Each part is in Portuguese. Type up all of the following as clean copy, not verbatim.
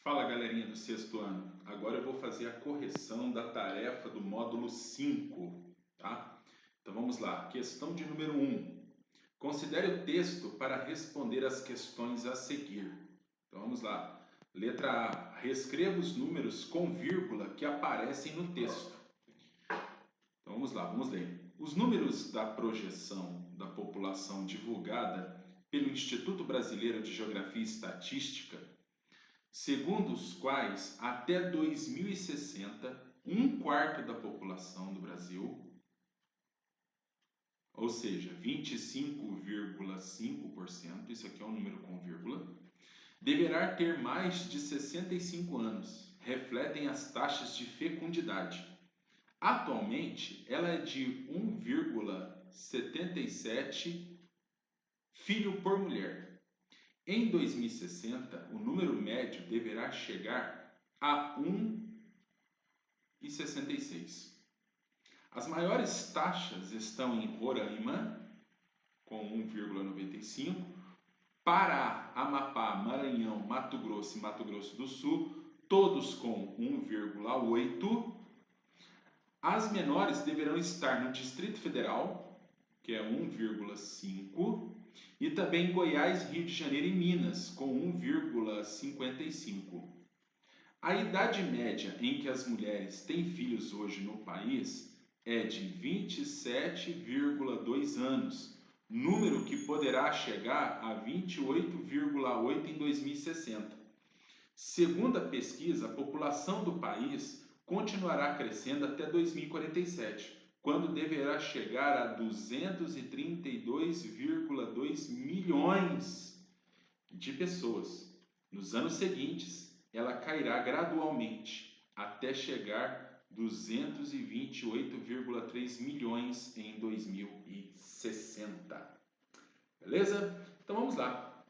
Fala, galerinha do sexto ano. Agora eu vou fazer a correção da tarefa do módulo 5, tá? Então vamos lá. Questão de número 1. Considere o texto para responder as questões a seguir. Então vamos lá. Letra A. Reescreva os números com vírgula que aparecem no texto. Então vamos lá, vamos ler. Os números da projeção da população divulgada pelo Instituto Brasileiro de Geografia e Estatística, segundo os quais, até 2060, um quarto da população do Brasil, ou seja, 25,5%, isso aqui é um número com vírgula, deverá ter mais de 65 anos, refletem as taxas de fecundidade. Atualmente, ela é de 1,77 filho por mulher. Em 2060, o número médio deverá chegar a 1,66. As maiores taxas estão em Roraima, com 1,95, Pará, Amapá, Maranhão, Mato Grosso e Mato Grosso do Sul, todos com 1,8. As menores deverão estar no Distrito Federal, que é 1,5, e também Goiás, Rio de Janeiro e Minas, com 1,55. A idade média em que as mulheres têm filhos hoje no país é de 27,2 anos, número que poderá chegar a 28,8 em 2060. Segundo a pesquisa, a população do país continuará crescendo até 2047, quando deverá chegar a 232,2 milhões de pessoas. Nos anos seguintes, ela cairá gradualmente até chegar a 228,3 milhões em 2060. Beleza? Então vamos lá.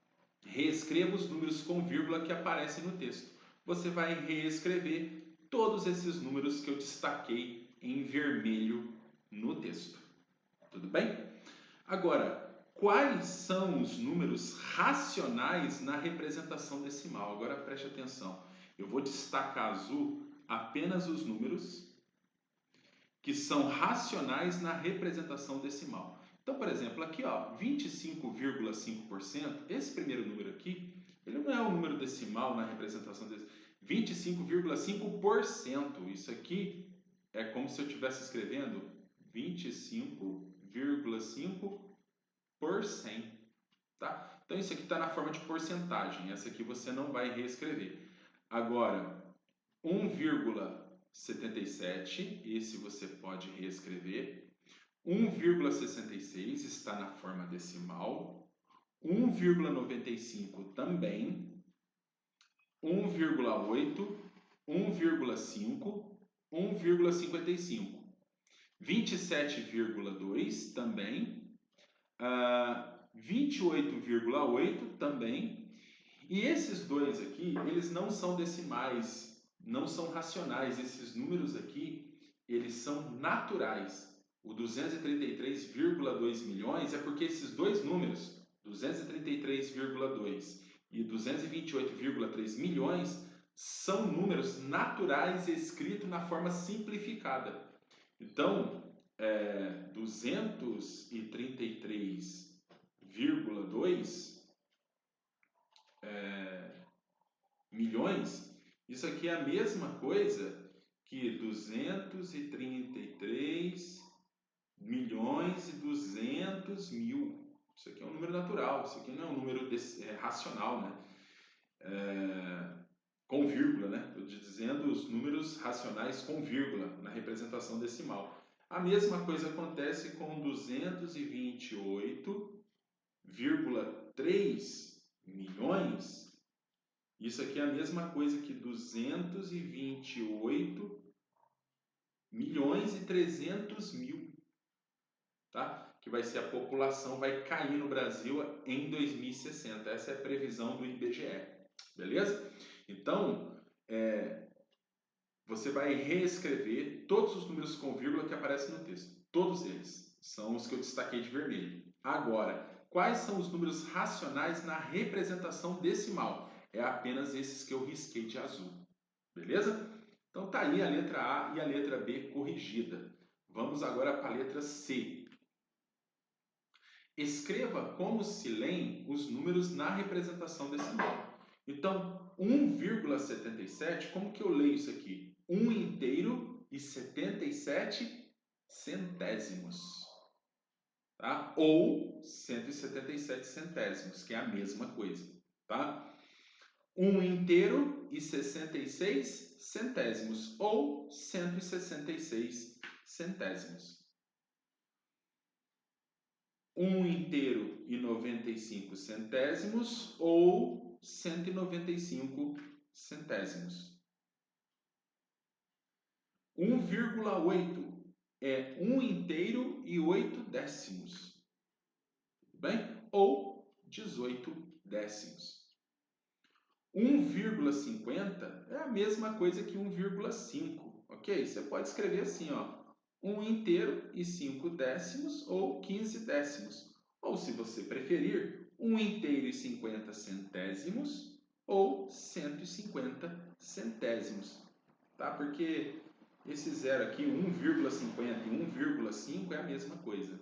Reescreva os números com vírgula que aparecem no texto. Você vai reescrever todos esses números que eu destaquei em vermelho no texto. Tudo bem? Agora, quais são os números racionais na representação decimal? Agora preste atenção. Eu vou destacar azul apenas os números que são racionais na representação decimal. Então, por exemplo, aqui, ó, 25,5%, esse primeiro número aqui, ele não é um número decimal na representação desse. 25,5%. Isso aqui é como se eu estivesse escrevendo 25,5 por 100. Tá? Então, isso aqui está na forma de porcentagem. Essa aqui você não vai reescrever. Agora, 1,77, esse você pode reescrever. 1,66 está na forma decimal. 1,95 também. 1,8, 1,5, 1,55. 27,2 também. 28,8 também. E esses dois aqui, eles não são decimais, não são racionais. Esses números aqui, eles são naturais. O 233,2 milhões é porque esses dois números, 233,2 e 228,3 milhões, são números naturais escritos na forma simplificada. Então, 233,2 milhões, isso aqui é a mesma coisa que 233 milhões e 200 mil. Isso aqui é um número natural, isso aqui não é um número racional, né? Com vírgula, né? Estou dizendo os números racionais com vírgula na representação decimal. A mesma coisa acontece com 228,3 milhões. Isso aqui é a mesma coisa que 228 milhões e 300 mil, tá? Que vai ser a população, vai cair no Brasil em 2060. Essa é a previsão do IBGE, beleza? Então, você vai reescrever todos os números com vírgula que aparecem no texto. Todos eles são os que eu destaquei de vermelho. Agora, quais são os números racionais na representação decimal? é apenas esses que eu risquei de azul. Beleza? Então tá aí a letra A e a letra B corrigida. Vamos agora para a letra C. Escreva como se leem os números na representação decimal. Então, 1,77, como que eu leio isso aqui? 1 inteiro e 77 centésimos. Tá? Ou 177 centésimos, que é a mesma coisa. Tá? 1 inteiro e 66 centésimos, ou 166 centésimos. 1 inteiro e 95 centésimos, ou 195 centésimos. 1,8 é 1 inteiro e 8 décimos. Tudo bem? Ou 18 décimos. 1,50 é a mesma coisa que 1,5, ok? Você pode escrever assim, ó, 1 inteiro e 5 décimos ou 15 décimos. Ou, se você preferir, 1 inteiro e 50 centésimos ou 150 centésimos, tá? Porque esse zero aqui, 1,50 e 1,5 é a mesma coisa.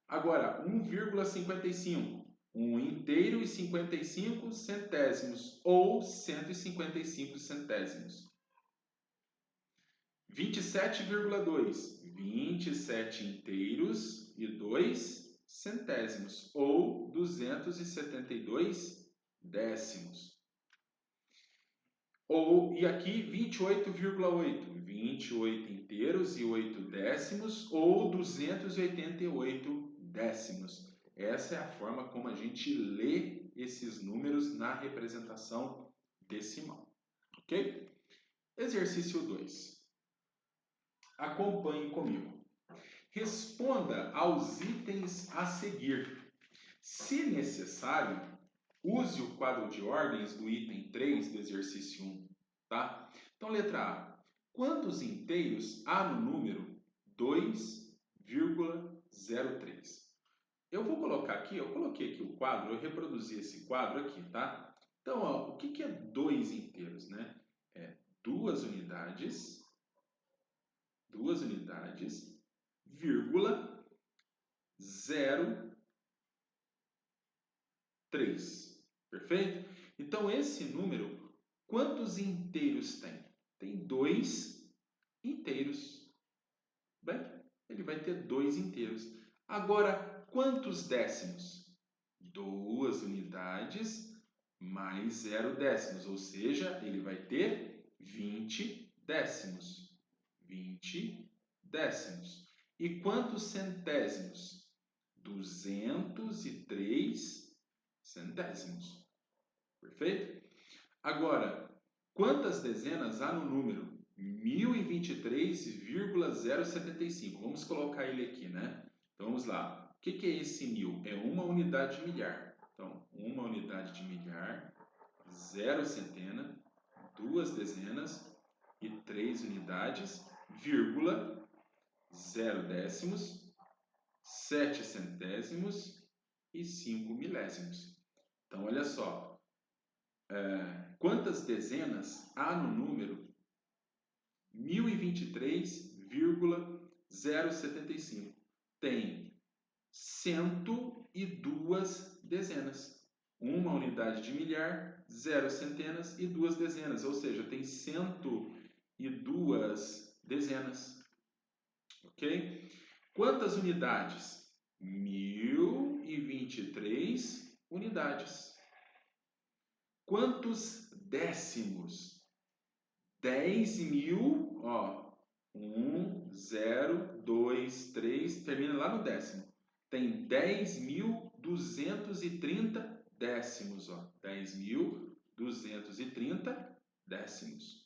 Agora, 1,55. 1 inteiro e 55 centésimos, ou 155 centésimos. 27,2. 27 inteiros e 2 centésimos, ou 272 décimos. E aqui 28,8. 28 inteiros e 8 décimos, ou 288 décimos. Essa é a forma como a gente lê esses números na representação decimal. Ok? Exercício 2. Acompanhe comigo. Responda aos itens a seguir. Se necessário, use o quadro de ordens do item 3 do exercício 1. Tá? Então, letra A. Quantos inteiros há no número 2,03? Eu vou colocar aqui, eu coloquei aqui o quadro, eu reproduzi esse quadro aqui, tá? Então, ó, o que é 2 inteiros, né? É 2 unidades, vírgula, 0,3. Perfeito? Então, esse número, quantos inteiros tem? Tem 2 inteiros. Bem, ele vai ter 2 inteiros. Agora, quantos décimos? 2 unidades mais 0 décimos, ou seja, ele vai ter 20 décimos. 20 décimos. E quantos centésimos? 203 centésimos. Perfeito? Agora, quantas dezenas há no número 1023,075? Vamos colocar ele aqui, né? Então, vamos lá. O que é esse 1000? É uma unidade de milhar. Então, uma unidade de milhar, 0 centena, 2 dezenas e 3 unidades, vírgula, 0 décimos, 7 centésimos e 5 milésimos. Então, olha só. Quantas dezenas há no número 1023,075? Tem 102 dezenas. Uma unidade de milhar, 0 centenas e 2 dezenas. Ou seja, tem 102 dezenas. Ok? Quantas unidades? 1023 unidades. Quantos décimos? 10.000, ó, 1, 0, 2, 3, termina lá no décimo. Tem 10.230 décimos, ó, 10.230 décimos.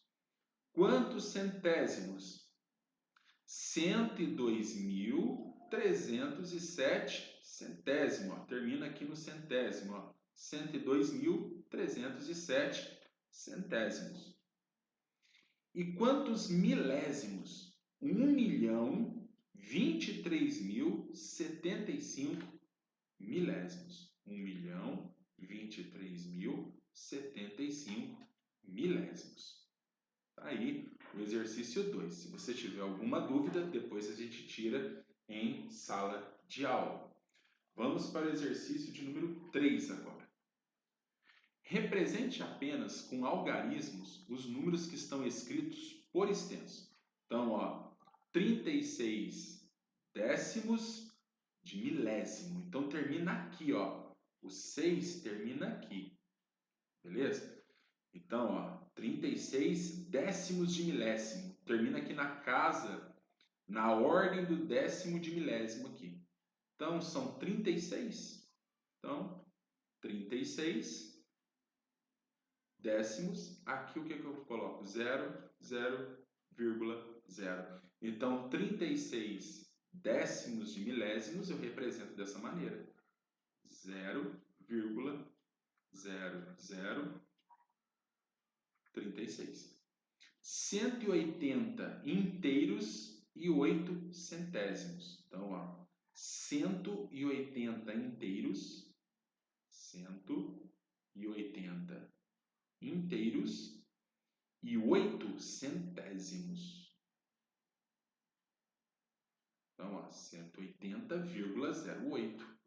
Quantos centésimos? 102.307 centésimo, ó, termina aqui no centésimo, ó, 102.307 centésimos. E quantos milésimos? 1.023.075 milésimos. 1.023.075 0,75 milésimos. Tá aí o exercício 2. Se você tiver alguma dúvida, depois a gente tira em sala de aula. Vamos para o exercício de número 3 agora. Represente apenas com algarismos os números que estão escritos por extenso. Então, ó, 36 décimos de milésimo. Então, termina aqui, ó. O 6 termina aqui. Beleza? Então, ó, 36 décimos de milésimo. Termina aqui na casa, na ordem do décimo de milésimo aqui. Então, são 36. Então, 36 décimos. Aqui o que eu coloco? 0, 0,0. Então, 36 décimos de milésimos eu represento dessa maneira. 0,0036. 180 inteiros e 8 centésimos. Então, ó, 180 inteiros, 180 inteiros e 8 centésimos. Então, ó, 180,08.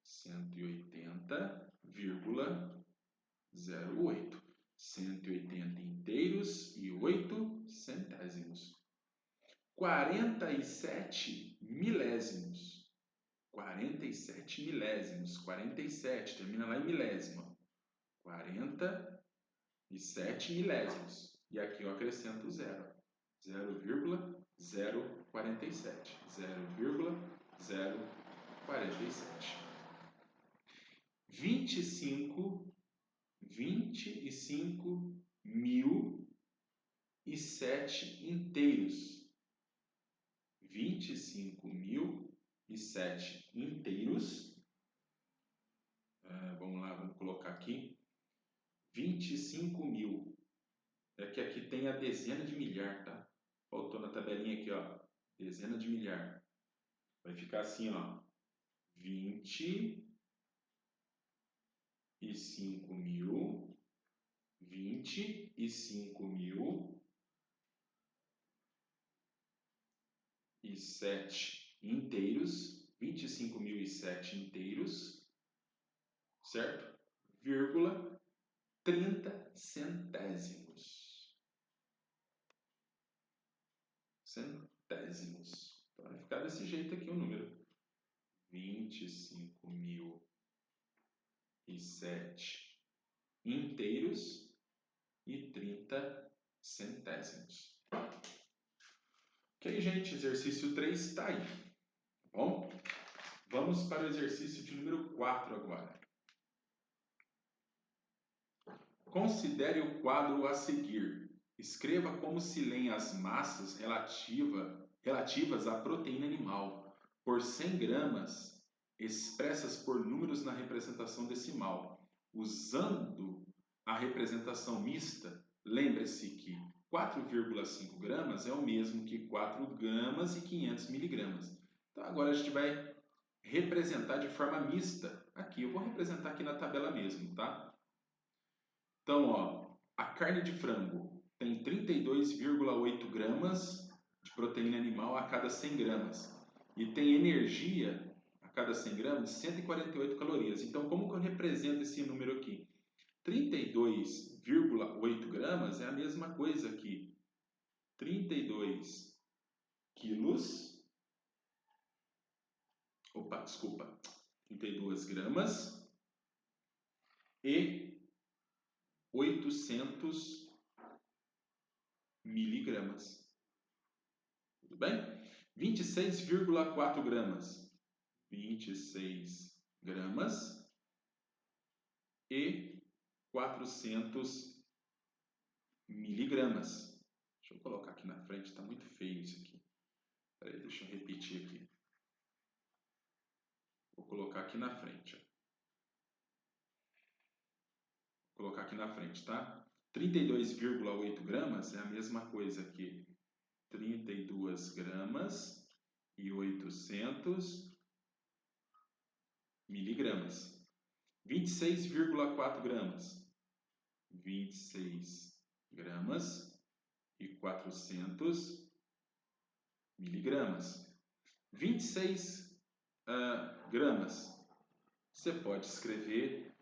180,08. 180 inteiros e 8 centésimos. 47 milésimos. 47 milésimos. 47, termina lá em milésimo. 47 milésimos. E aqui eu acrescento zero. 0,047. 0,047. 25.007 inteiros. 25.007 inteiros. Vamos lá, vamos colocar aqui. 25.000. É que aqui tem a dezena de milhar, tá? Faltou na tabelinha aqui, ó. Dezena de milhar. Vai ficar assim, ó. 25.007 inteiros, 25.007 inteiros, certo? Vírgula 30 centésimos. Centésimos. Então, vai ficar desse jeito aqui o número. 25.007 inteiros e 30 centésimos. Ok, gente? Exercício 3 está aí. Tá bom? Vamos para o exercício de número 4 agora. Considere o quadro a seguir. Escreva como se leem as massas relativas à proteína animal por 100 gramas expressas por números na representação decimal. Usando a representação mista, lembre-se que 4,5 gramas é o mesmo que 4 gramas e 500 miligramas. Então, agora a gente vai representar de forma mista. Aqui, eu vou representar aqui na tabela mesmo, tá? Então, ó, a carne de frango tem 32,8 gramas de proteína animal a cada 100 gramas. E tem energia a cada 100 gramas de 148 calorias. Então, como que eu represento esse número aqui? 32,8 gramas é a mesma coisa que 32 quilos. 32 gramas e 800 miligramas. Tudo bem? 26,4 gramas. 26 gramas e 400 miligramas. Deixa eu colocar aqui na frente, está muito feio isso aqui. Peraí, deixa eu repetir aqui. Vou colocar aqui na frente. Vou colocar aqui na frente, tá? 32,8 gramas é a mesma coisa que 32 gramas e 800 miligramas. 26,4 gramas. 26 gramas e 400 miligramas. 26 gramas. Você pode escrever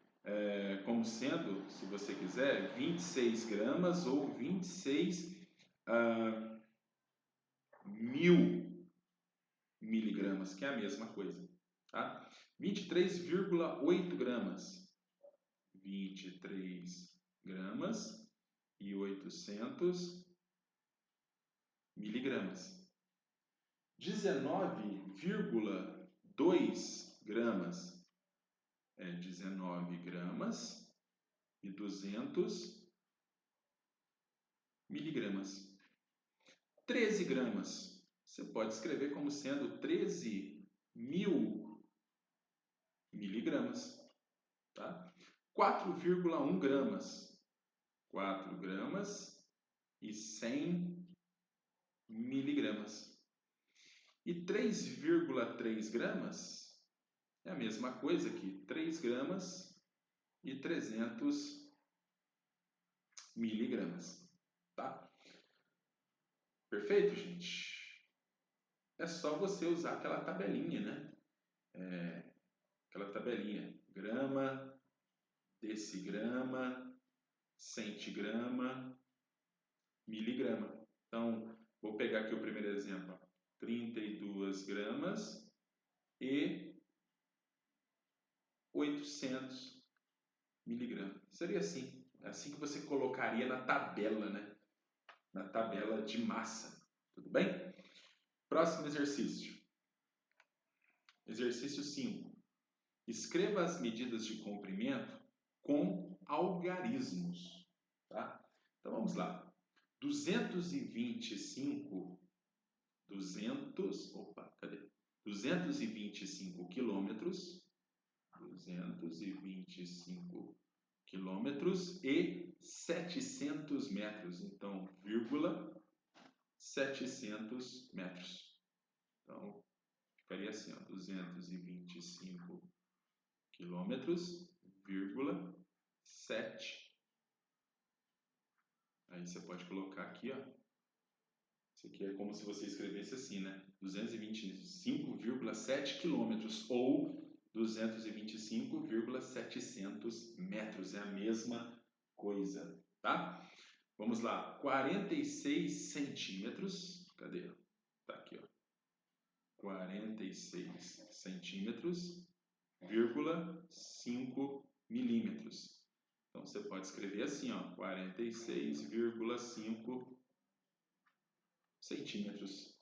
como sendo, se você quiser, 26 gramas ou 26 mil miligramas, que é a mesma coisa. Tá? 23,8 gramas. 23 gramas e 800 miligramas. 19,2 gramas. 19 gramas e 200 miligramas. 13 gramas, você pode escrever como sendo 13 mil miligramas. Tá? 4,1 gramas. 4 gramas e 100 miligramas. E 3,3 gramas é a mesma coisa que 3 gramas e 300 miligramas, tá? Perfeito, gente? É só você usar aquela tabelinha, né? Aquela tabelinha, grama, decigrama, centigrama, miligrama. Então, vou pegar aqui o primeiro exemplo, 32 gramas e 800 miligramas. Seria assim, é assim que você colocaria na tabela, né? Na tabela de massa, tudo bem? Próximo exercício. Exercício 5. Escreva as medidas de comprimento com algarismos, tá? Então vamos lá. 225 quilômetros, 225 quilômetros e 700 metros. Então, vírgula, 700 metros. Então, ficaria assim, ó, 225 quilômetros, vírgula, 7. Aí você pode colocar aqui, ó. Isso aqui é como se você escrevesse assim, né? 225,7 quilômetros ou 225,700 metros. É a mesma coisa, tá? Vamos lá. 46 centímetros. Cadê? Tá aqui, ó. 46 centímetros, vírgula, 5 milímetros. Então, você pode escrever assim, ó, 46,5 centímetros.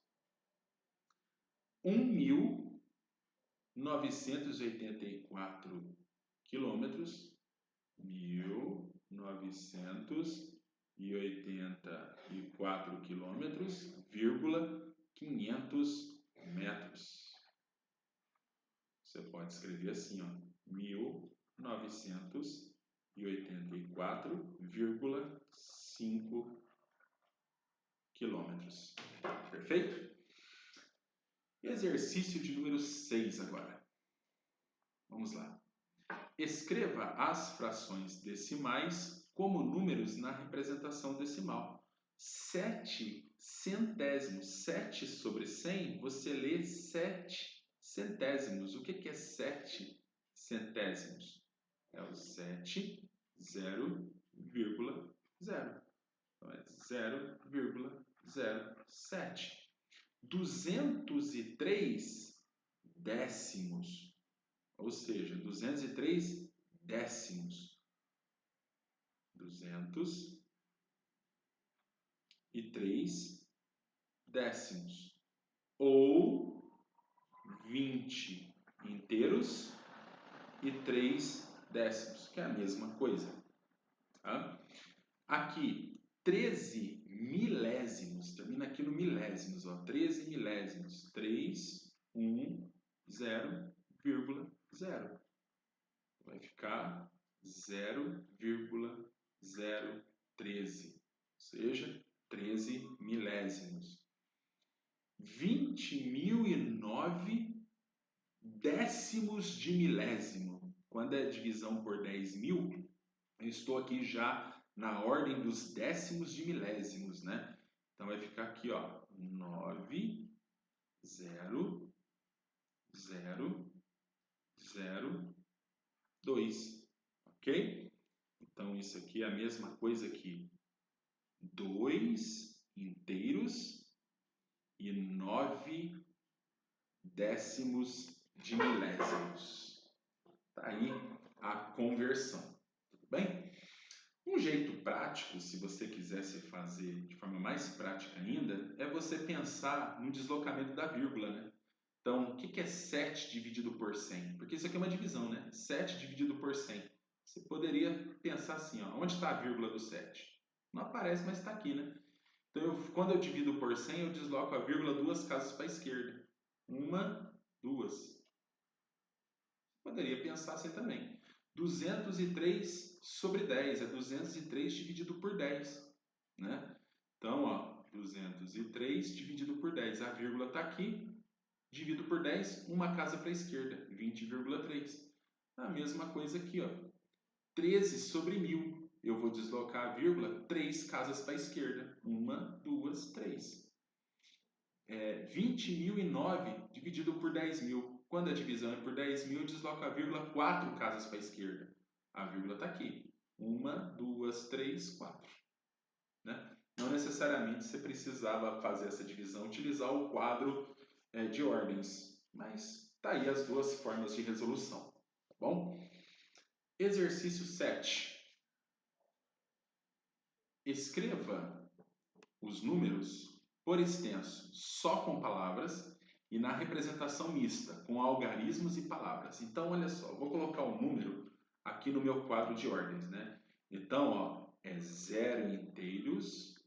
1.984 quilômetros, 1.984 quilômetros, vírgula, 500 metros. Você pode escrever assim, ó, 1.984,5 quilômetros. Perfeito? Exercício de número 6 agora. Vamos lá. Escreva as frações decimais como números na representação decimal. 7 centésimos, 7 sobre 100, você lê 7 centésimos. O que é 7 centésimos? É o 7, 0,0. Então é 0,07. 203 décimos, ou seja, 203 décimos. 203 décimos. Ou 20 inteiros e 3 décimos, que é a mesma coisa. Tá? Aqui, 13 milésimos, termina aqui no milésimos, ó, 13 milésimos, 3, 1, 0,0. Vai ficar 0,013, ou seja, 13 milésimos. 20.009 décimos de milésimo. Quando é divisão por 10.000, eu estou aqui já na ordem dos décimos de milésimos, né? Então vai ficar aqui, ó, 9, 0, 0, 0, 2, ok? Então isso aqui é a mesma coisa que 2 inteiros e 9 décimos de milésimos. Tá aí a conversão, tudo bem? Um jeito prático, se você quisesse fazer de forma mais prática ainda, é você pensar no deslocamento da vírgula, né? Então, o que é 7 dividido por 100? Porque isso aqui é uma divisão, né? 7 dividido por 100. Você poderia pensar assim, ó, onde está a vírgula do 7? Não aparece, mas está aqui, né? Então, quando eu divido por 100, eu desloco a vírgula 2 casas para a esquerda. 1, 2. Poderia pensar assim também. 203 sobre 10 é 203 dividido por 10, né? Então, ó, 203 dividido por 10, a vírgula está aqui, divido por 10, uma casa para a esquerda, 20,3. A mesma coisa aqui, ó, 13 sobre 1000, eu vou deslocar a vírgula 3 casas para a esquerda, 1, 2, 3. 20.009 dividido por 10.000. Quando a divisão é por 10.000, eu desloco a vírgula 4 casas para a esquerda. A vírgula está aqui. 1, 2, 3, 4. Né? Não necessariamente você precisava fazer essa divisão, utilizar o quadro de ordens. Mas tá aí as duas formas de resolução. Tá bom? Exercício 7. Escreva os números por extenso, só com palavras, e na representação mista, com algarismos e palavras. Então, olha só, vou colocar o número aqui no meu quadro de ordens, né? Então, ó, é 0 inteiros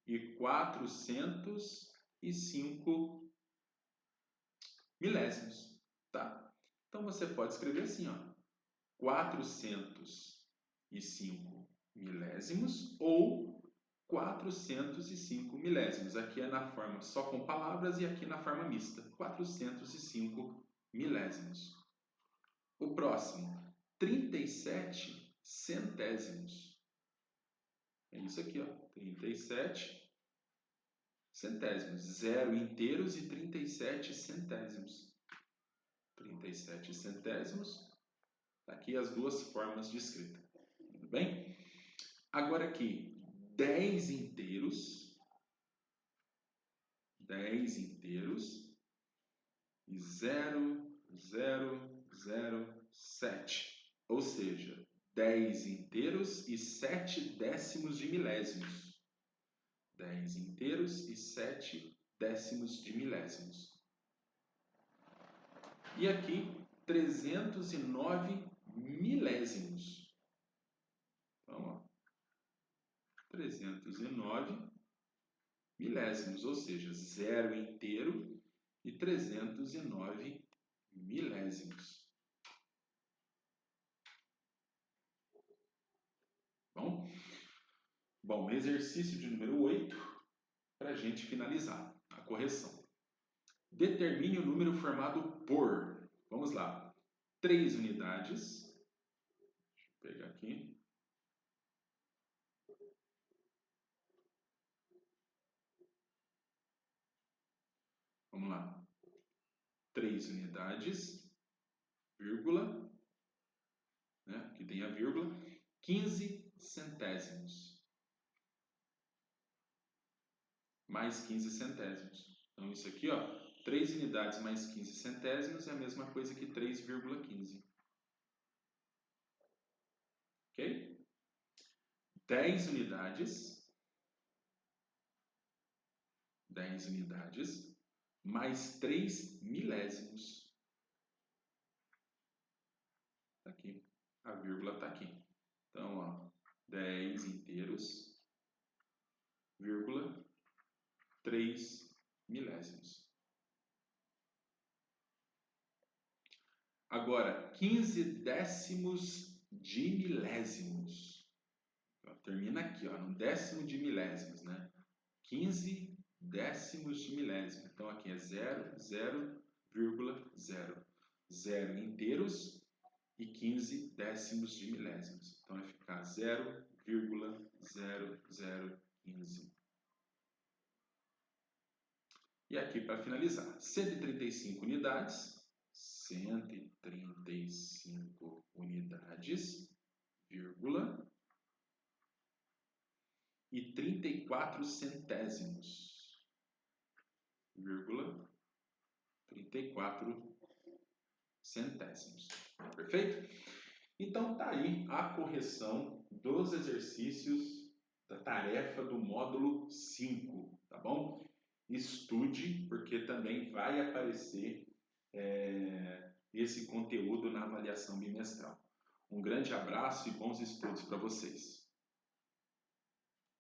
e 405 milésimos, tá? Então, você pode escrever assim, ó, 405 milésimos ou 405 milésimos. Aqui é na forma só com palavras e aqui na forma mista. 405 milésimos. O próximo, 37 centésimos. É isso aqui, ó. 37 centésimos. 0 inteiros e 37 centésimos. 37 centésimos. Aqui as duas formas de escrita. Tudo bem? Agora aqui, 10 inteiros e 0,007. Ou seja, 10 inteiros e 7 décimos de milésimos. 10 inteiros e 7 décimos de milésimos. E aqui, 309 milésimos. Então, ó, 309 milésimos, ou seja, 0 inteiro e 309 milésimos. Bom, exercício de número 8, para a gente finalizar a correção. Determine o número formado por, vamos lá, 3 unidades. Deixa eu pegar aqui. Vamos lá. 3 unidades, vírgula, né? Aqui tem a vírgula, 15 centésimos. Mais 15 centésimos. Então, isso aqui, ó, 3 unidades mais 15 centésimos é a mesma coisa que 3,15. Ok? 10 unidades mais 3 milésimos. Tá aqui. A vírgula está aqui. Então, ó, 10 inteiros, vírgula, 3 milésimos. Agora, 15 décimos de milésimos. Ó, termina aqui, ó, no décimo de milésimos, né? 15 décimos de milésimo. Então, aqui é 0,0. 0 inteiros 0,15 de milésimos. Então, vai ficar 0,0015. E aqui, para finalizar, 135 unidades, 135 unidades, vírgula, e 34 centésimos, vírgula, 34 centésimos. Perfeito? Então, tá aí a correção dos exercícios da tarefa do módulo 5, tá bom? Estude, porque também vai aparecer esse conteúdo na avaliação bimestral. Um grande abraço e bons estudos para vocês.